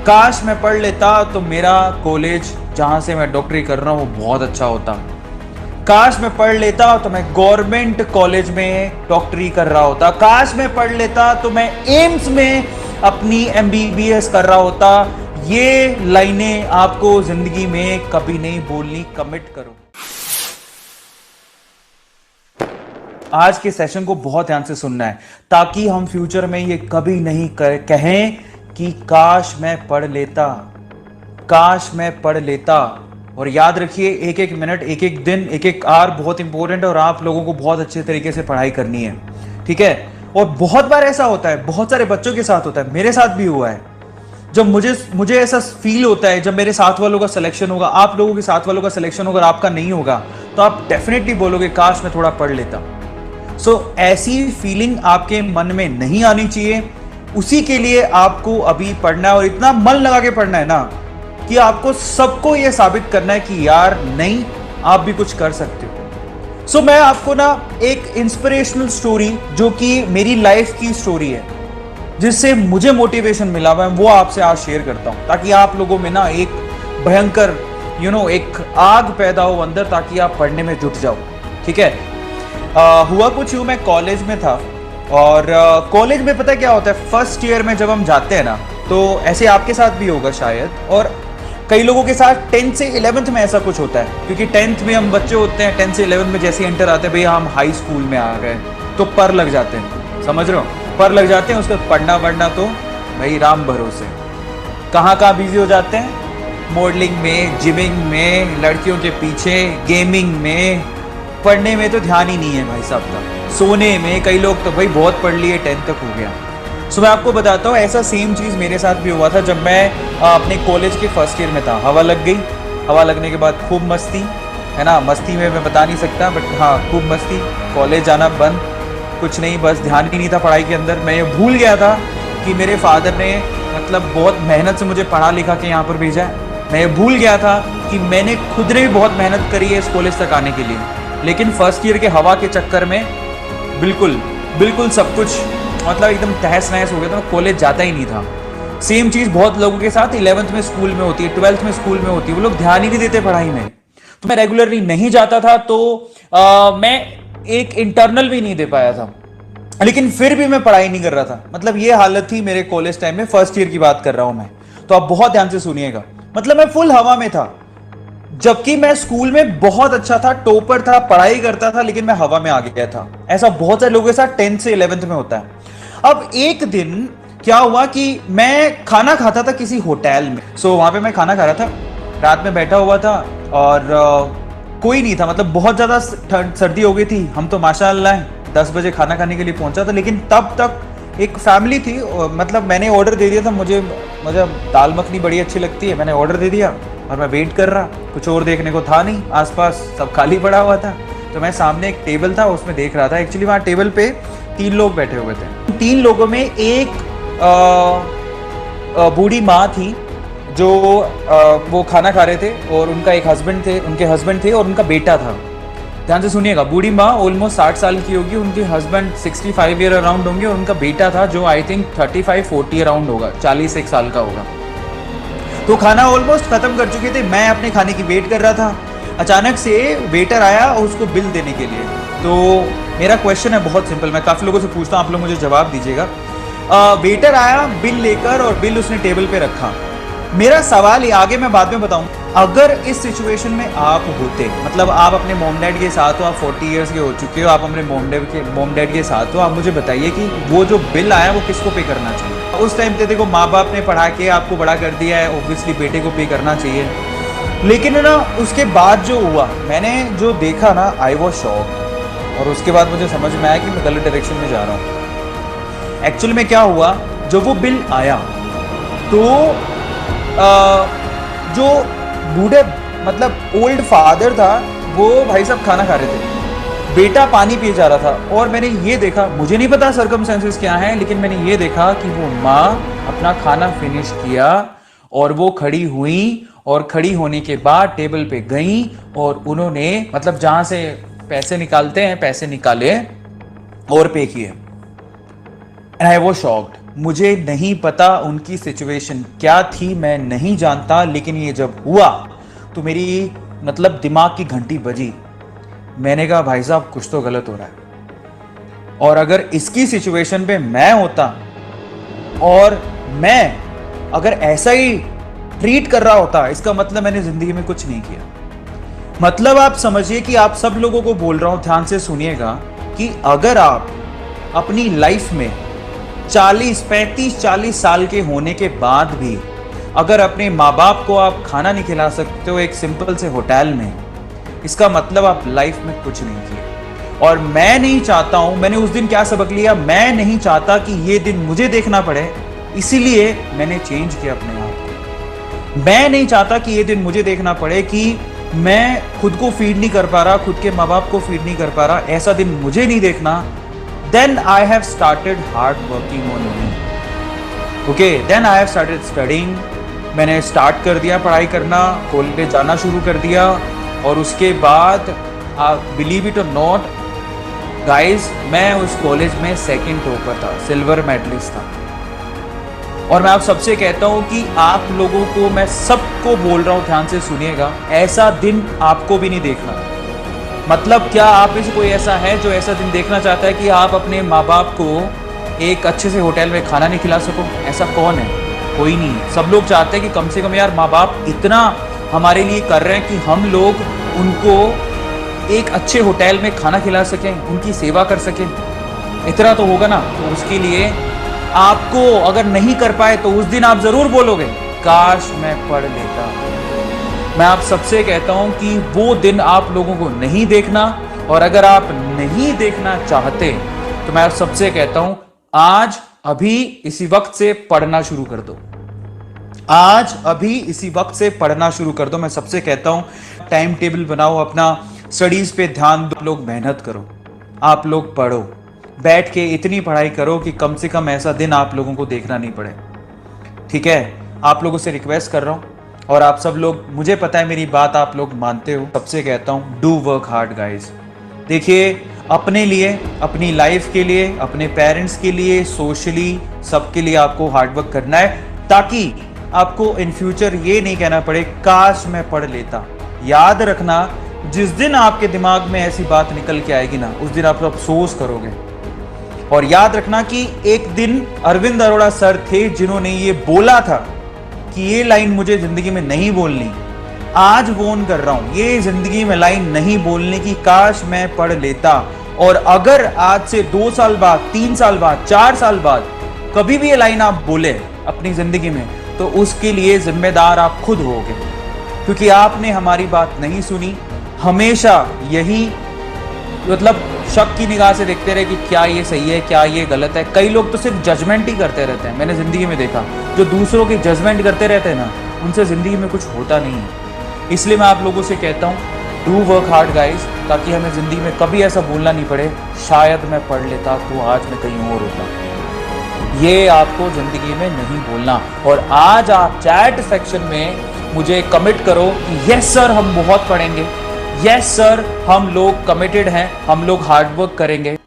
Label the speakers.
Speaker 1: काश मैं पढ़ लेता तो मेरा कॉलेज जहां से मैं डॉक्टरी कर रहा हूं वो बहुत अच्छा होता। काश मैं पढ़ लेता तो मैं गवर्नमेंट कॉलेज में डॉक्टरी कर रहा होता। काश मैं पढ़ लेता तो मैं एम्स में अपनी एमबीबीएस कर रहा होता। ये लाइनें आपको जिंदगी में कभी नहीं बोलनी, कमिट करो। आज के सेशन को बहुत ध्यान से सुनना है ताकि हम फ्यूचर में ये कभी नहीं कहें कि काश मैं पढ़ लेता, काश मैं पढ़ लेता। और याद रखिए, एक एक मिनट, एक एक दिन, एक एक आवर बहुत इंपॉर्टेंट है और आप लोगों को बहुत अच्छे तरीके से पढ़ाई करनी है, ठीक है। और बहुत बार ऐसा होता है, बहुत सारे बच्चों के साथ होता है, मेरे साथ भी हुआ है। जब मुझे ऐसा फील होता है, जब मेरे साथ वालों का सिलेक्शन होगा, आप लोगों के साथ वालों का सिलेक्शन होगा, आपका नहीं होगा, तो आप डेफिनेटली बोलोगे काश मैं थोड़ा पढ़ लेता। ऐसी फीलिंग आपके मन में नहीं आनी चाहिए। उसी के लिए आपको अभी पढ़ना है और इतना मन लगा के पढ़ना है ना कि आपको सबको यह साबित करना है कि यार नहीं, आप भी कुछ कर सकते हो। मैं आपको ना एक इंस्पिरेशनल स्टोरी, जो कि मेरी लाइफ की स्टोरी है, जिससे मुझे मोटिवेशन मिला हुआ है, वो आपसे आज शेयर करता हूं ताकि आप लोगों में ना एक भयंकर एक आग पैदा हो अंदर, ताकि आप पढ़ने में जुट जाओ, ठीक है। हुआ कुछ यूं, मैं कॉलेज में था और कॉलेज में पता क्या होता है, फर्स्ट ईयर में जब हम जाते हैं ना, तो ऐसे आपके साथ भी होगा शायद, और कई लोगों के साथ 10th से 11th में ऐसा कुछ होता है, क्योंकि 10th में हम बच्चे होते हैं, 10th से 11th में जैसे एंटर आते हैं, भैया हम हाई स्कूल में आ गए, तो पर लग जाते हैं, समझ रहे हो, पर लग जाते हैं। उसके बाद पढ़ना वढ़ना तो भाई राम भरोसे, कहाँ कहाँ बिजी हो जाते हैं, मॉडलिंग में, जिमिंग में, लड़कियों के पीछे, गेमिंग में, पढ़ने में तो ध्यान ही नहीं है भाई साहब का, सोने में। कई लोग तो भाई बहुत पढ़ लिए, 10th तक हो गया। मैं आपको बताता हूँ, ऐसा सेम चीज़ मेरे साथ भी हुआ था जब मैं अपने कॉलेज के फर्स्ट ईयर में था। हवा लग गई, हवा लगने के बाद खूब मस्ती, है ना, मस्ती में मैं बता नहीं सकता, बट हाँ खूब मस्ती। कॉलेज जाना बंद, कुछ नहीं, बस ध्यान ही नहीं था पढ़ाई के अंदर। मैं ये भूल गया था कि मेरे फादर ने मतलब बहुत मेहनत से मुझे पढ़ा लिखा के यहाँ पर भेजा है। मैं ये भूल गया था कि मैंने खुद ने भी बहुत मेहनत करी है इस कॉलेज तक आने के लिए, लेकिन फर्स्ट ईयर के हवा के चक्कर में बिल्कुल सब कुछ मतलब एकदम तहस नहस हो गया था। मैं कॉलेज जाता ही नहीं था। सेम चीज बहुत लोगों के साथ 11th में स्कूल में होती है, 12th में स्कूल में होती है, वो लोग ध्यान ही नहीं देते पढ़ाई में। तो मैं रेगुलरली नहीं जाता था, तो मैं एक इंटरनल भी नहीं दे पाया था, लेकिन फिर भी मैं पढ़ाई नहीं कर रहा था। मतलब ये हालत थी मेरे कॉलेज टाइम में, फर्स्ट ईयर की बात कर रहा हूं मैं। तो आप बहुत ध्यान से सुनिएगा, मतलब मैं फुल हवा में था, जबकि मैं स्कूल में बहुत अच्छा था, टॉपर था, पढ़ाई करता था, लेकिन मैं हवा में आ गया था। ऐसा बहुत सारे लोगों के साथ 10th से 11th में होता है। अब एक दिन क्या हुआ कि मैं खाना खाता था किसी होटल में। वहां पे मैं खाना खा रहा था, रात में बैठा हुआ था और कोई नहीं था, मतलब बहुत ज्यादा सर्दी हो गई थी। हम तो माशाअल्लाह 10 बजे खाना खाने के लिए पहुंचा था, लेकिन तब तक एक फैमिली थी, मतलब मैंने ऑर्डर दे दिया था, मुझे दाल मखनी बड़ी अच्छी लगती है, मैंने ऑर्डर दे दिया और मैं वेट कर रहा। कुछ और देखने को था नहीं, आसपास सब खाली पड़ा हुआ था। तो मैं सामने एक टेबल था, उसमें देख रहा था। एक्चुअली वहाँ टेबल पे 3 लोग बैठे हुए थे। 3 लोगों में एक बूढ़ी माँ थी जो वो खाना खा रहे थे, और उनका एक हस्बैंड थे, उनके हस्बैंड थे और उनका बेटा था। ध्यान से सुनिएगा, बूढ़ी माँ ऑलमोस्ट 60 साल की होगी, उनके हस्बैंड 65 ईयर अराउंड होंगे, और उनका बेटा था जो आई थिंक 35-40 अराउंड होगा, 41 साल का होगा। तो खाना ऑलमोस्ट खत्म कर चुके थे, मैं अपने खाने की वेट कर रहा था। अचानक से वेटर आया और उसको बिल देने के लिए। तो मेरा क्वेश्चन है बहुत सिंपल, मैं काफी लोगों से पूछता हूँ, आप लोग मुझे जवाब दीजिएगा। वेटर आया बिल लेकर और बिल उसने टेबल पे रखा। मेरा सवाल ये, आगे मैं बाद में बताऊं, अगर इस सिचुएशन में आप होते, मतलब आप अपने मॉम डैड के साथ हो, आप 40 इयर्स के हो चुके हो, आप अपने मॉम डैड के साथ हो, आप मुझे बताइए कि वो जो बिल आया वो किसको पे करना चाहिए। उस टाइम पे देखो, माँ बाप ने पढ़ा के आपको बड़ा कर दिया है, ऑब्वियसली बेटे को पे करना चाहिए। लेकिन ना उसके बाद जो हुआ, मैंने जो देखा ना, आई वॉज शॉक, और उसके बाद मुझे समझ में आया कि मैं गलत डायरेक्शन में जा रहा हूँ। एक्चुअली में क्या हुआ, जो वो बिल आया तो जो बूढ़े मतलब ओल्ड फादर था, वो भाई साहब खाना खा रहे थे, बेटा पानी पिए जा रहा था। और मैंने ये देखा, मुझे नहीं पता सर्कमस्टेंसेस क्या हैं, लेकिन मैंने ये देखा कि वो माँ अपना खाना फिनिश किया और वो खड़ी हुई, और खड़ी होने के बाद टेबल पे गई और उन्होंने मतलब जहां से पैसे निकालते हैं, पैसे निकाले और पे किए। And I was shocked. मुझे नहीं पता उनकी सिचुएशन क्या थी, मैं नहीं जानता, लेकिन ये जब हुआ तो मेरी मतलब दिमाग की घंटी बजी। मैंने कहा भाई साहब कुछ तो गलत हो रहा है। और अगर इसकी सिचुएशन पे मैं होता और मैं अगर ऐसा ही ट्रीट कर रहा होता, इसका मतलब मैंने जिंदगी में कुछ नहीं किया। मतलब आप समझिए कि आप सब लोगों को बोल रहा हूं, ध्यान से सुनिएगा, कि अगर आप अपनी लाइफ में 35-40 साल के होने के बाद भी अगर अपने माँ बाप को आप खाना नहीं खिला सकते हो एक सिंपल से होटल में, इसका मतलब आप लाइफ में कुछ नहीं किया। और मैं नहीं चाहता हूं, मैंने उस दिन क्या सबक लिया, मैं नहीं चाहता कि ये दिन मुझे देखना पड़े, इसीलिए मैंने चेंज किया अपने आप को। मैं नहीं चाहता कि ये दिन मुझे देखना पड़े कि मैं खुद को फीड नहीं कर पा रहा, खुद के माँ बाप को फीड नहीं कर पा रहा, ऐसा दिन मुझे नहीं देखना। Then I have started hard working on me. Okay, then I have started studying. मैंने स्टार्ट कर दिया पढ़ाई करना, कॉलेज जाना शुरू कर दिया। और उसके बाद बिलीव इट और नॉट गाइस, मैं उस कॉलेज में सेकंड टॉपर था, सिल्वर मेडलिस्ट था। और मैं आप सबसे कहता हूं कि आप लोगों को, मैं सबको बोल रहा हूं, ध्यान से सुनिएगा, ऐसा दिन आपको भी नहीं देखना। मतलब क्या आप में से कोई ऐसा है जो ऐसा दिन देखना चाहता है कि आप अपने माँ बाप को एक अच्छे से होटल में खाना नहीं खिला सको? ऐसा कौन है? कोई नहीं है। सब लोग चाहते हैं कि कम से कम यार माँ बाप इतना हमारे लिए कर रहे हैं कि हम लोग उनको एक अच्छे होटल में खाना खिला सकें, उनकी सेवा कर सकें। इतना तो होगा ना। तो उसके लिए आपको अगर नहीं कर पाए तो उस दिन आप जरूर बोलोगे काश मैं पढ़ लेता। मैं आप सबसे कहता हूं कि वो दिन आप लोगों को नहीं देखना। और अगर आप नहीं देखना चाहते तो मैं आप सबसे कहता हूं आज अभी इसी वक्त से पढ़ना शुरू कर दो। आज अभी इसी वक्त से पढ़ना शुरू कर दो। मैं सबसे कहता हूं टाइम टेबल बनाओ, अपना स्टडीज पे ध्यान दो, लोग मेहनत करो, आप लोग पढ़ो, बैठ के इतनी पढ़ाई करो कि कम से कम ऐसा दिन आप लोगों को देखना नहीं पड़े। ठीक है, आप लोगों से रिक्वेस्ट कर रहा हूं। और आप सब लोग, मुझे पता है मेरी बात आप लोग मानते हो, सबसे कहता हूं डू वर्क हार्ड गाइज। देखिए, अपने लिए, अपनी लाइफ के लिए, अपने पेरेंट्स के लिए, सोशली सबके लिए आपको हार्ड वर्क करना है, ताकि आपको इन फ्यूचर ये नहीं कहना पड़े काश मैं पढ़ लेता। याद रखना, जिस दिन आपके दिमाग में ऐसी बात निकल के आएगी ना, उस दिन आप अफसोस करोगे। और याद रखना कि एक दिन अरविंद अरोड़ा सर थे जिन्होंने ये बोला था कि ये लाइन मुझे जिंदगी में नहीं बोलनी। आज वोन कर रहा हूं, ये जिंदगी में लाइन नहीं बोलने की, काश मैं पढ़ लेता। और अगर आज से 2 साल बाद, 3 साल बाद, 4 साल बाद कभी भी ये लाइन आप बोले अपनी जिंदगी में, तो उसके लिए जिम्मेदार आप खुद होगे, क्योंकि आपने हमारी बात नहीं सुनी। हमेशा यही मतलब शक की निगाह से देखते रहे कि क्या ये सही है, क्या ये गलत है। कई लोग तो सिर्फ जजमेंट ही करते रहते हैं। मैंने जिंदगी में देखा, जो दूसरों की जजमेंट करते रहते हैं ना, उनसे जिंदगी में कुछ होता नहीं है। इसलिए मैं आप लोगों से कहता हूँ डू वर्क हार्ड गाइज, ताकि हमें जिंदगी में कभी ऐसा बोलना नहीं पड़े शायद मैं पढ़ लेता तो आज मैं कहीं और होता। ये आपको जिंदगी में नहीं बोलना। और आज आप चैट सेक्शन में मुझे कमिट करो कि यस सर हम बहुत पढ़ेंगे, यस सर हम लोग कमिटेड हैं, हम लोग हार्ड वर्क करेंगे।